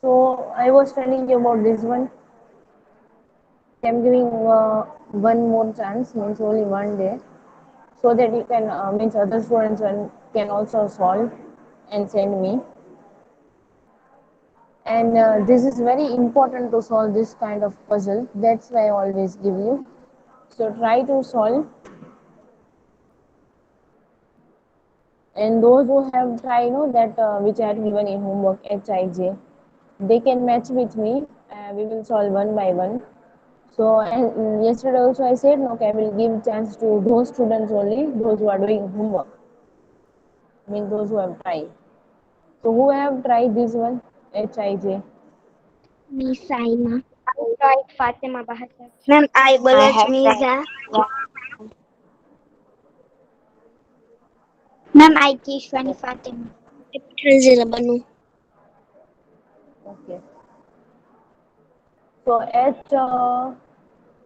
So I was telling you about this one. I'm giving one more chance, means only one day, so that you can means other students can also solve and send me. And this is very important to solve this kind of puzzle. That's why I always give you. So try to solve. And those who have tried, that which I had given in homework HIJ, they can match with me. We will solve one by one. So and yesterday also I said, no, okay, I will give chance to those students only, those who are doing homework. I mean those who have tried. So who have tried this one? HIJ. Me, Saima. I tried Fatima Bahadur. Ma'am, I I Balaj have tried. Mirza. Ma'am, I Keshwani Fatima. Tanzila Banu. Okay. So H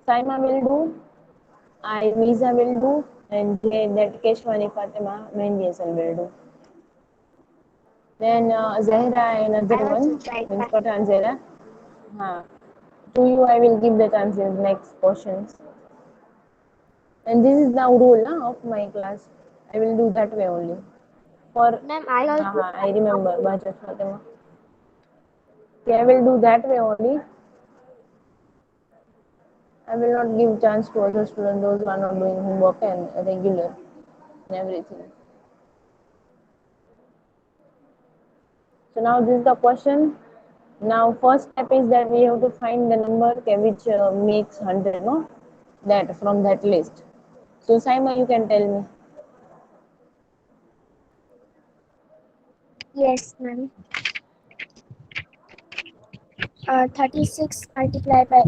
Saima will do, I Miza will do, and J that Keshwani Fatima Mendiasal will do. Then Zahra another I also one, tried means Fatima. Patan Zahra. Huh. To you I will give the chances next questions. And this is now rule of my class. I will do that way only. For Ma'am, I also I remember Bajat Fatima. Okay, I will do that way only. I will not give chance to other students, those who are not doing homework and regular and everything. So now this is the question. Now first step is that we have to find the number, okay, which makes 100, no? That from that list. So Saima, you can tell me. Yes, ma'am. 36 multiplied by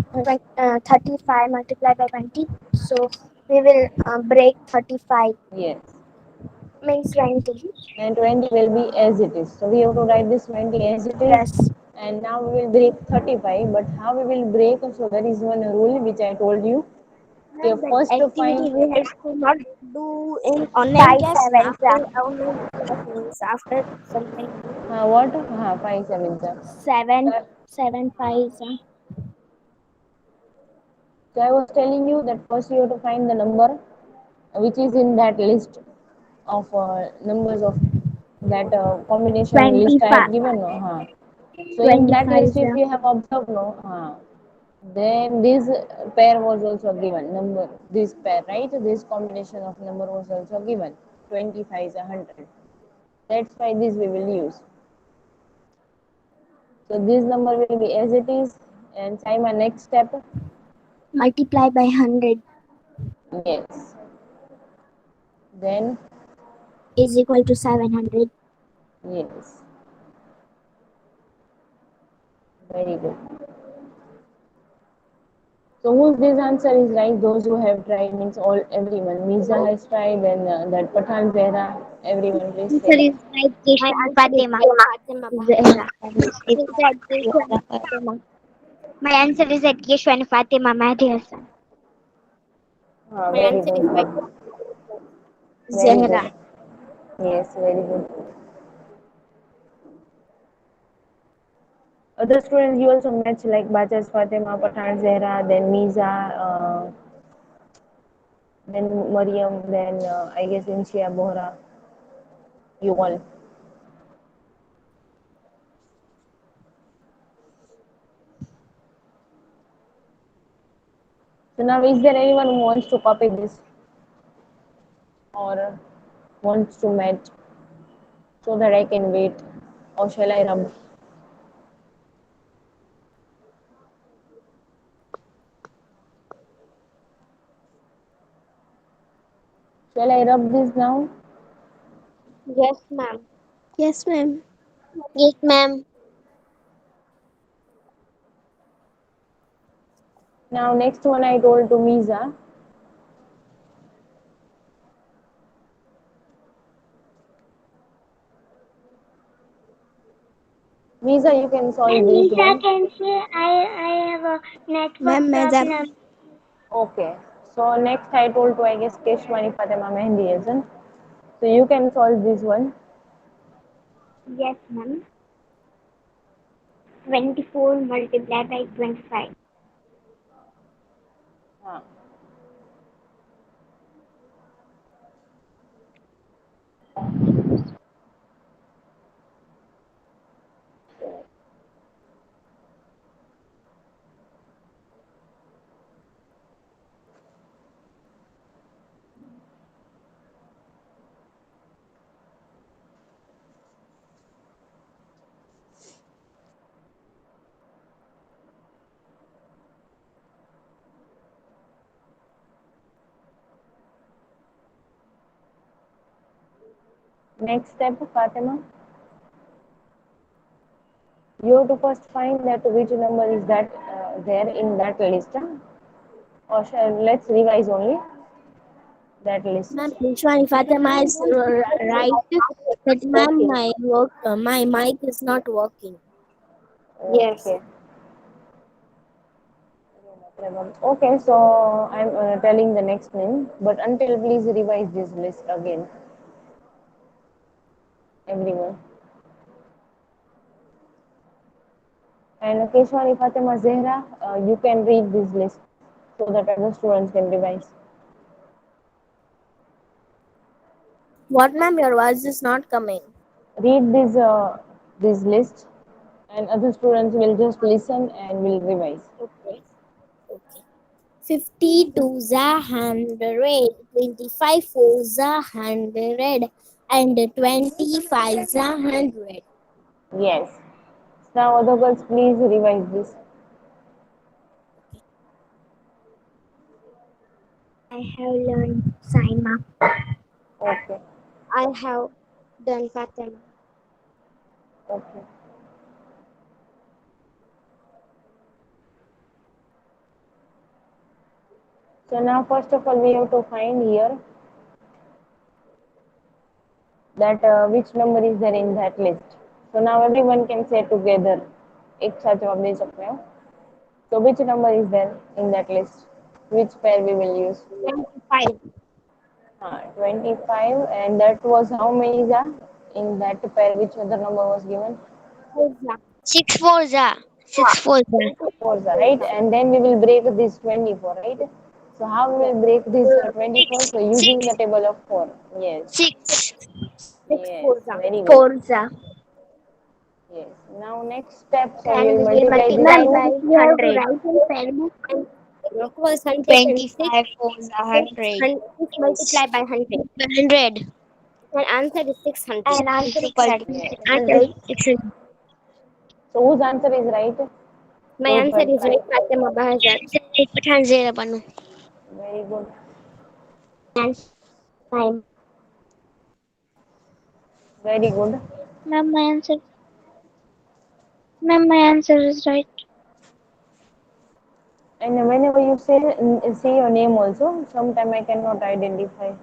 35 multiplied by 20. So we will break 35 Yes. means 20. And 20 will be as it is. So we have to write this 20 as it is. Yes. And now we will break 35. But how we will break? So there is one rule which I told you. Okay, ma'am, that first to activity find. we have to not do in online 5 class, 7 after online class means after something. What? 5 7 sir. 7 7 5. So I was telling you that first you have to find the number which is in that list of numbers of that combination list I 25 have given. No? So in that 25. list, if you have observed, no, then this pair was also given. Number this pair, right? This combination of number was also given. 25 is 100. That's why this we will use. So this number will be as it is. And Simon, next step. Multiply by 100 Yes. Then is equal to 700. yes. Very good. So whose this answer is right? Those who have tried means all everyone. Miza has tried and that Pathan Zehra. Everyone please Answer say. is right, My Keshwani answer is Fatima. Fatima Bahadur. Zehra. It's That Keshwani Fatima. my answer is at Keshwani Fatima Mahdi Hassan. My Very answer is good. Fatima. Very Zehra. good. Yes, very good. Other students you also match like Bachas Fatima, Pathan Zehra, then Miza, then Mariam, then I guess Inshia Bohra. You all. So now is there anyone who wants to copy this or wants to match so that I can wait? Or shall I rub? Shall I rub this now? Yes, ma'am. Yes, ma'am. Yes, ma'am. Now next one I told to Miza. Miza, you can solve Ma'am, this Lisa one. can say I have a network Ma'am, madam. problem. Okay. So next I told to I guess Keshwani Fatima Mehndi isn't. So you can solve this one. Yes, ma'am. 24 multiplied by 25. हाँ. Next step, Fatima. You have to first find that which number is that there in that list. Or let's revise only that list. Ma'am, Vishwani Fatima is right that ma'am, Okay. my mic is not working. Yes. Okay. Okay, so I'm telling the next name, but until please revise this list again, everyone. And Keshwani Fatima Zehra, you can read this list so that other students can revise. What ma'am, your voice is not coming. Read this list, and other students will just listen and will revise. Okay. Okay. 52 is 100, 25 is 100, and 25 is 100. Yes. Now, other girls, please revise this. I have learned Saima. Okay. I have done Fatima. Okay. So now, first of all, we have to find here that which number is there in that list. So now everyone can say together. एक साथ जवाब दे सकते हो. So which number is there in that list? Which pair we will use? 25. 25, and that was how many are in that pair? Which other number was given? 6 fours are. 6 fours are. 4, right? And then we will break this 24, right? So how we will break this 24? 6. So using the table of 4. Yes, 6. 6 yes, 4s are. very good. Fours are. Yes. Now next step, so we And will we will multiply this multiply Ma'am, by to you have to 100. write in pen book. It was 100 and 6, 25 fours are 100. 6 multiplied by 100. 100. And answer is 600. And answer equal to yes. Answer is 600. 600. So whose answer is right? My Those answer is right, 25. Fatima Bahazar. Pathan Zera Banu. Very good. Answer time. Very good. Ma'am, my answer is right. And whenever you say your name also, sometime I cannot identify.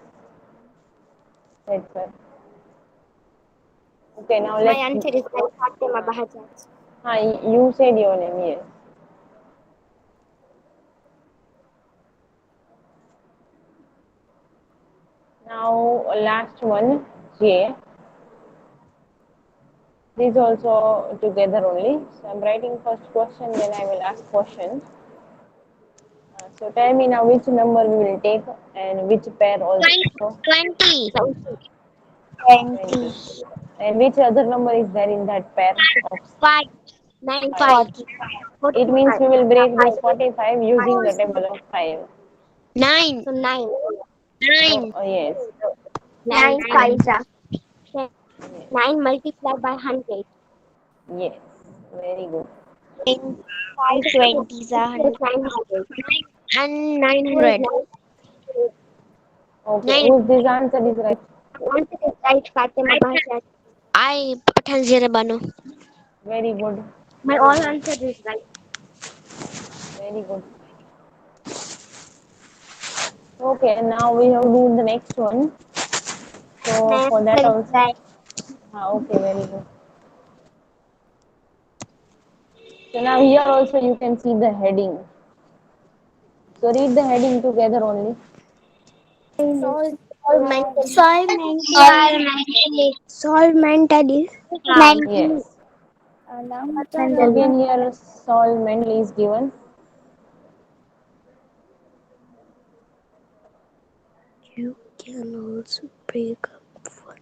That's why. Okay, now My let's. answer is right, Fatima Bahazar. Hi, you said your name, yes. Now last one, J. These also together only. So I'm writing first question, then I will ask question. So tell me now which number we will take and which pair also. 20. 20. 20. And which other number is there in that pair of 5. 5? 95. It means 45. we will break this 45 using the table of 5. 9. So 9. Oh, 9. oh yes. 9 9. 5s are. Yes. 9 multiplied by 100. Yes. Very good. 9. 5 20s are 100. 900. And Who is 900. 900? Okay. 9. Whose this answer is right? Answer is right, Fatima Bahazar. I Pathan Zera Banu. Very good. My all answer is right. Very good. Okay. Now we have to do the next one. So My for that answer is also. right. Okay. Very good. So now here also you can see the heading. So read the heading together only. Solve All mentally. Solve All mentally. mentally. Solve mentally. Yes. So again here solve mentally is given. You can also break up one.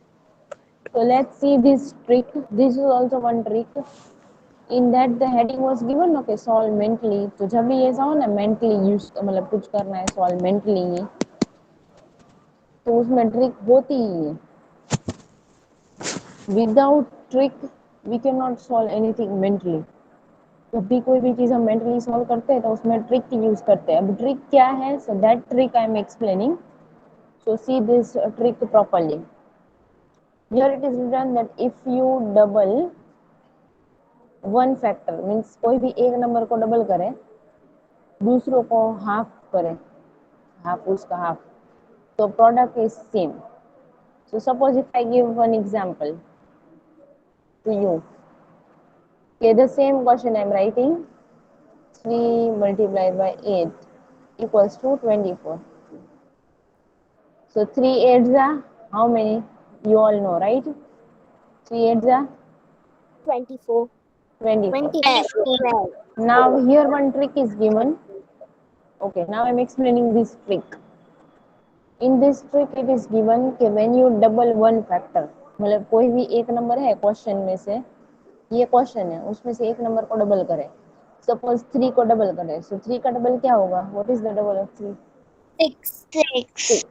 So let's see this trick. This is also one trick. In that the heading was given, okay, solve mentally. तो जब भी ऐसा हो ना mentally use मतलब कुछ करना है solve mentally, तो उसमें ट्रिक होती ही है. Without trick we cannot solve anything mentally. जब भी कोई भी चीज हम मेंटली सॉल्व करते हैं तो उसमें ट्रिक की यूज करते हैं. अब ट्रिक क्या है? So that trick I am explaining. So see this trick properly. Here it is written that if you double one factor means कोई भी एक नंबर को डबल करे, दूसरों को हाफ करे, हाफ उसका हाफ, तो product is same. So suppose if I give one example to you. Okay, the same question I am writing. 3 multiplied by 8 equals to 24. So 3 8s are how many? You all know, right? 3 8s are 24. 24. 24. Now here one trick is given. Okay, now I'm explaining this trick. In this trick it is given कि when you double one factor, मतलब कोई भी एक number है question में से, ये question है उसमें से एक नंबर को डबल करे. सपोज 3 को डबल करे, सो 3 का डबल क्या होगा? What is the double of 3? 6.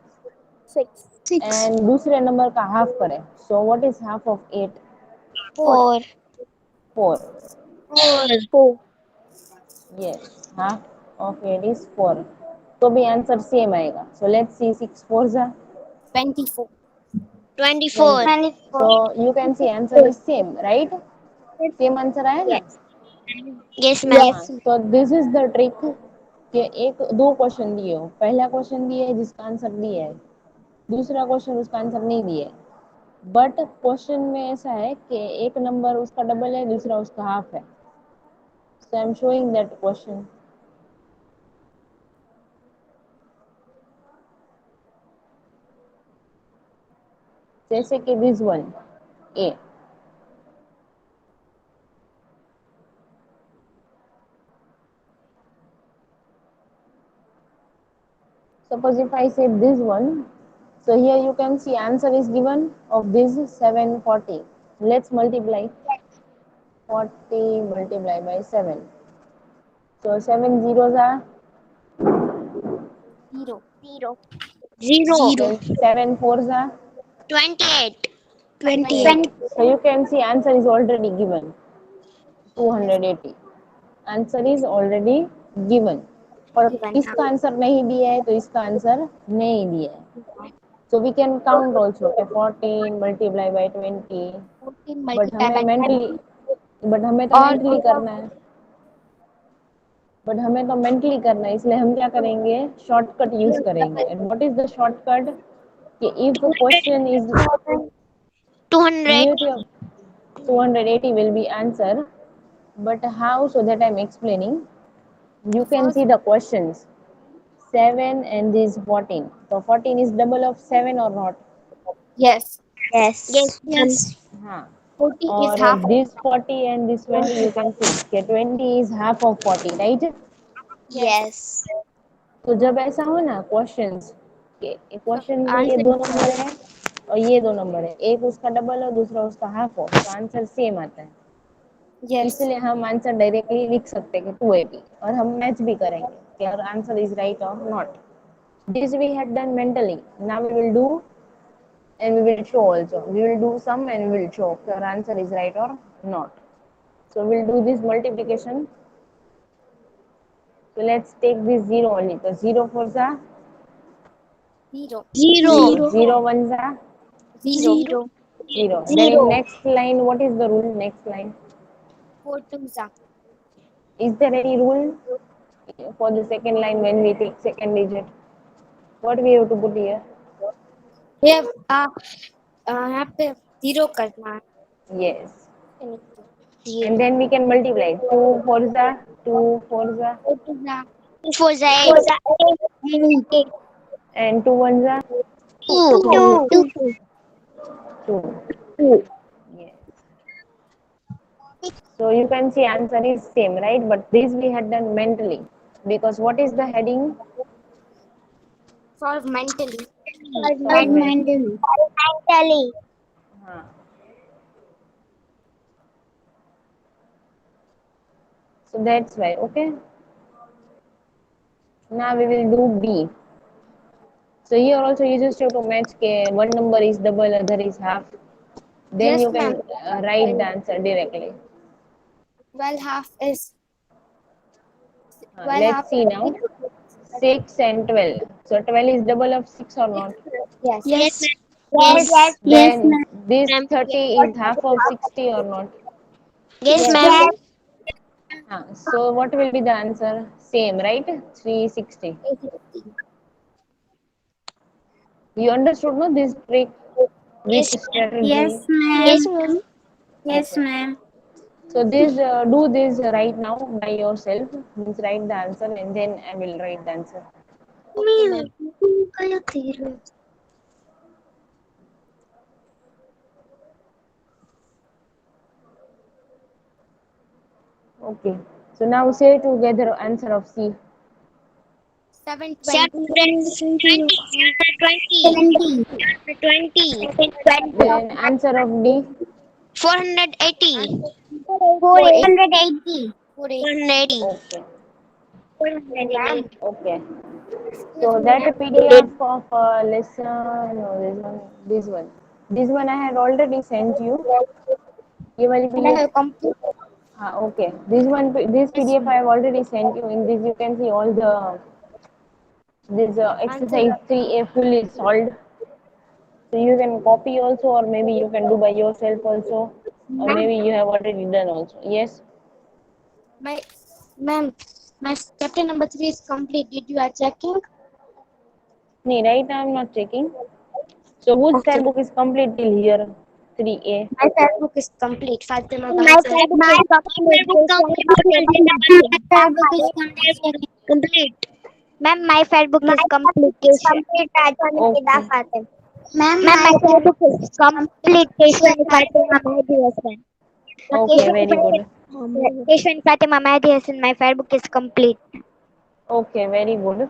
6. 6. And दूसरे नंबर का हाफ करे, so what is half of 8? 4. 4. 4. Yes, half of 8 is 4. तो भी आंसर सेम आएगा. So let's see 6 4s are 24. 24. 20. So you can see answer is same, right? Same answer आया ना? Yes. Yes, ma'am. हाँ, so this is the trick कि एक दो question दिए हो. पहला क्वेश्चन दिया है जिसका आंसर दिया है, दूसरा क्वेश्चन उसका आंसर नहीं दिया है. बट क्वेश्चन में ऐसा है कि एक नंबर उसका डबल है, दूसरा उसका हाफ है. So I'm showing that question. जैसे कि this one A. Suppose if I say this one, so here you can see answer is given of this 740. Let's multiply 40 multiply by 7. So 7 zeros are 0. 0. then 7 fours are 28. 28. so you can see answer is already given 280. Answer is already given. और किसका answer नहीं दिया है तो इसका answer नहीं दिया है. So we can count also 14 multiply by 20. 14 but multiplied हमें by मेंटली 20. बट हमें तो और मेंटली करना है. बट हमें तो मेंटली करना है, इसलिए हम क्या करेंगे? शॉर्टकट यूज करेंगे. And what is the shortcut? कि if question is 200. Mute, 280 will be answer. But how? So that I'm explaining. You can see the questions 7 and this 14. So 14 is double of 7 or not? yes. Yes. Yes. हाँ. 40 is और half of this 40 and this 20 you can see कि 20 is half of 40, right? yes. Yes. तो जब ऐसा हो ना questions के So question में ये answer दो नंबर है और ये दो नंबर है, एक उसका डबल और दूसरा उसका हाफ हो, तो आंसर सेम आता है. yes. इसलिए हम आंसर डायरेक्टली लिख सकते हैं कि 280 और हम मैच भी करेंगे कि अगर आंसर इज राइट और not. This we had done mentally. Now we will do and we will show also. We will do sum and we will show if your answer is right or not. So we'll do this multiplication. So let's take this 0 only. So 0 fours are 0. 0. 0 ones are 0. 0. Then in next line, what is the rule? Next line. 4 twos are Is there any rule for the second line when we take second digit? What we have to put here? here. यहाँ पे 0 करना है. Yes. And 0. then we can multiply. 2 fours are 2 fours are 4 twos are 2 4 8. 8. and 2 ones are 2. 2. Yes. So you can see answer is same, right? But this we had done mentally. Because what is the heading? Solve mentally. Solve mentally. Mentally. Huh. So that's why, okay? Now we will do B. So here also you just have to match one number is double, other is half. Then Yes, you ma'am. can write the answer directly. 12 half is Let's see now. 6 and 12. So 12 is double of 6 or not? yes. Yes, Yes. ma'am. Yes. Then this Ma'am. 30 is half of 60 or not? Yes, Yes. ma'am. So what will be the answer? Same, right? 360. You understood no this trick? Which Yes, strategy? Yes, ma'am. yes, ma'am. Yes, Okay. ma'am. So this do this right now by yourself. Means write the answer and then I will write the answer. Okay, ma'am. Okay. So now say together answer of C. 720. 720. 720. 720. Then answer of D. 480. 480. 480. Okay. 480. Okay. Excuse So me, that ma'am. PDF of lesson, no, this one I had already sent you. ये वाली I PDF. have complete. Okay. This Yes, PDF I ma'am. have already sent you. In this you can see all the this Answer. exercise 3A fully solved. So you can copy also, or maybe you can do by yourself also, or Ma'am, maybe you have already done also. Yes. my ma'am, my chapter number 3 is complete. Did you are checking? Nee, right now I'm not checking. So whose fair Okay. book is complete till here? 3A. My fair book is complete. Fatima My Bahasa. favorite My fair book is complete. complete. Ma'am, my fair book is completion. Okay. Ma'am, Ma'am, my my fair fair book is book is completion. Fatima Mahdi Hassan. Okay, very good. Keshan Fatima Mahdi Hassan. My fair book is complete. Okay, very good.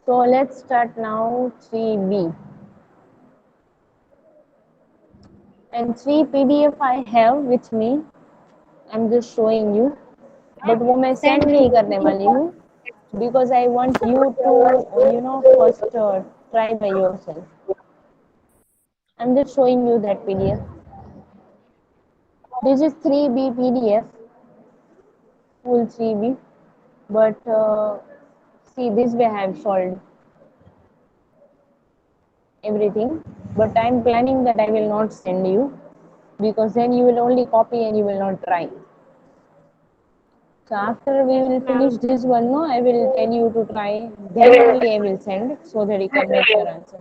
So let's start now 3B. And 3 PDF I have with me. I'm just showing you. But वो मैं send नहीं करने वाली हूँ because I want you to first try by yourself. I'm just showing you that PDF. This is 3B PDF, full 3B. But see, this way I have solved everything. But I'm planning that I will not send you because then you will only copy and you will not try. So after we will finish this one, no, I will tell you to try. Then only I will send so that you can make your answer.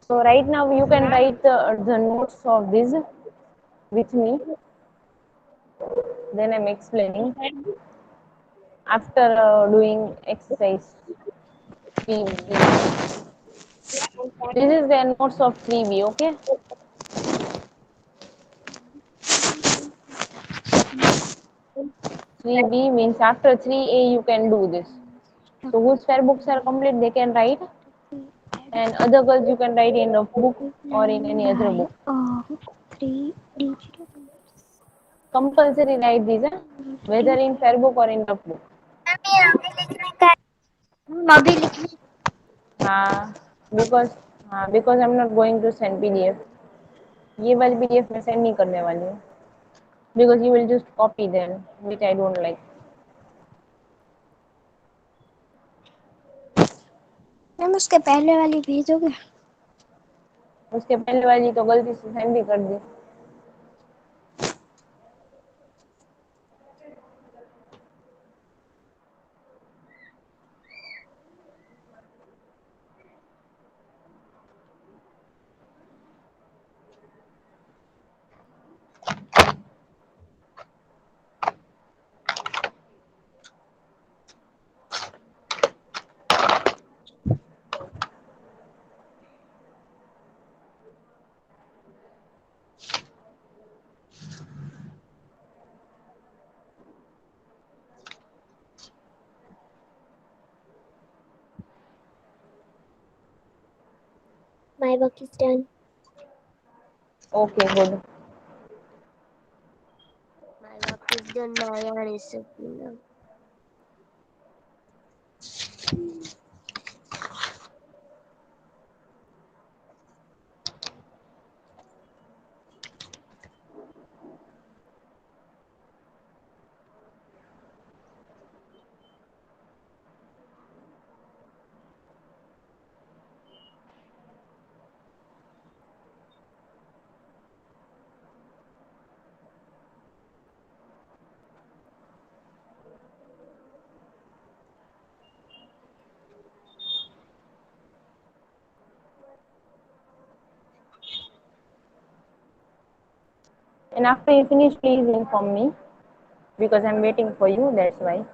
So right now you can write the notes of this with me. Then I'm explaining after doing exercise 3B. This is the notes of 3B, okay? 3B means after 3A you can do this. So whose fair books are complete, they can write. And other girls you can write in a book or in any other book. Compulsory write these, whether in fair book or in rough book. अभी लिखी हाँ, because I'm not going to send PDF. ये वाली PDF मैं send नहीं करने वाली हूँ. Because you will just copy them, which I don't like. Ma'am उसके पहले वाली भेजोगे उसके पहले वाली तो गलती से send भी कर दी. my work is done. Okay, good. My work is done, Nayani Sapina. And after you finish, please inform me because I'm waiting for you. That's why.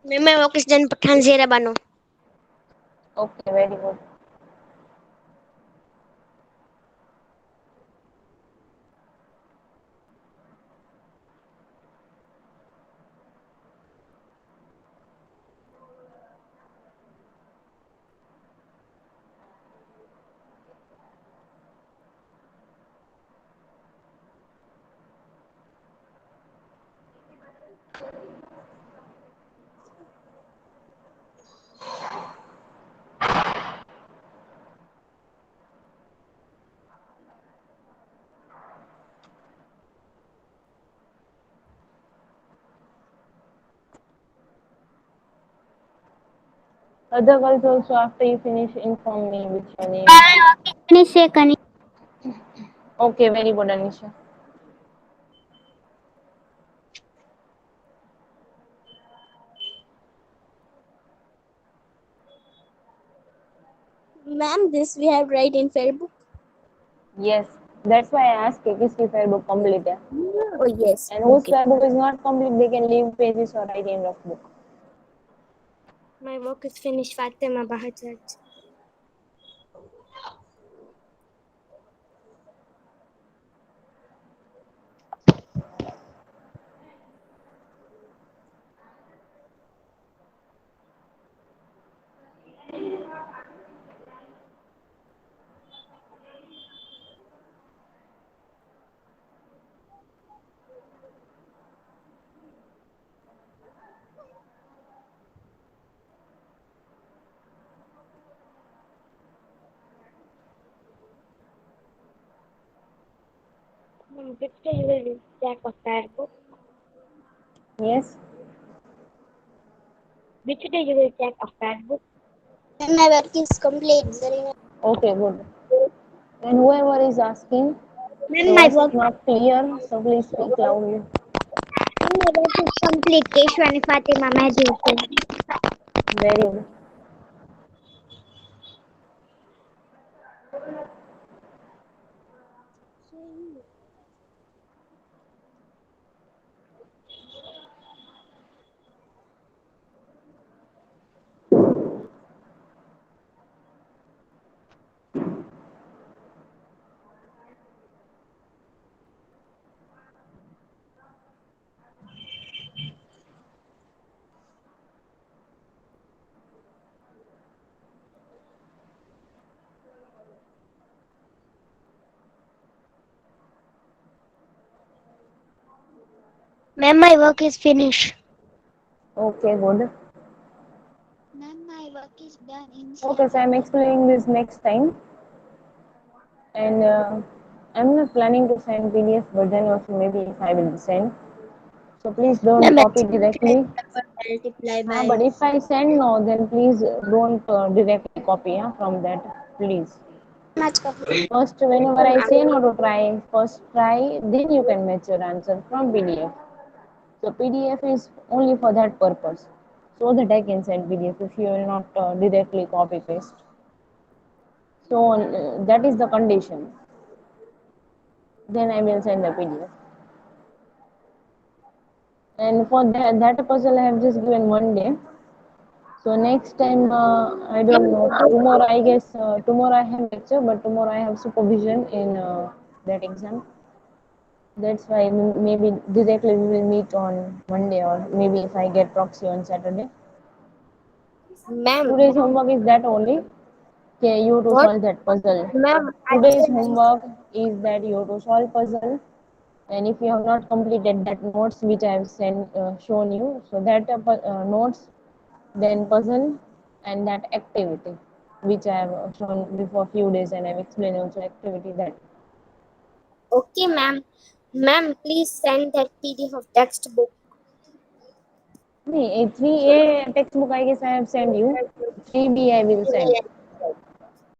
Ma'am, my work is done. Pathan Zera Bano. Okay, very good. Other girls also, after you finish, inform me with your name. Finish say Kani. Okay, very good, Anisha. Ma'am, this we have write in Facebook. Yes, that's why I asked you, किसकी fair book complete है? Oh yes. And whose Okay. fair book is not complete, they can leave pages or write end of book. My work is finished. Fatima Bahajat. Which day you will check a fair book? Yes. Which day you will check a fair book? Ma'am, my work is complete. Zarina. Okay, good. And whoever is asking, Ma'am, your my voice work. is not clear, so please speak loudly. Ma'am, my work is complete. Keshwani Fatima Mehdi Hussain. Very good. Ma'am, my work is finished. Okay, good. Ma'am, my work is done in Okay, so I'm explaining this next time. And I'm not planning to send PDF version also, maybe if I will send. So please don't Ma'am, copy directly. multiply But by if I send no, then please don't directly copy from that, please. much complete. First, whenever I say no to try, first try, then you can match your answer from PDF. So PDF is only for that purpose, so that I can send PDF if you will not directly copy paste. So that is the condition. Then I will send the PDF. And for that puzzle, I have just given one day. So next time, I don't know. Tomorrow, I guess, tomorrow I have lecture, but tomorrow I have supervision in that exam. That's why maybe directly we will meet on Monday, or maybe if I get proxy on Saturday. Ma'am, Today's homework is that only. Okay, you to what? solve that puzzle. Ma'am, Today's actually, homework is that you to solve puzzle, and if you have not completed that notes which I have sent shown you, so that notes, then puzzle, and that activity which I have shown before few days, and I've explained also activity that. okay, ma'am. Ma'am, please send that PDF of textbook. Me, a 3A textbook I guess I have sent you. 3B I will send.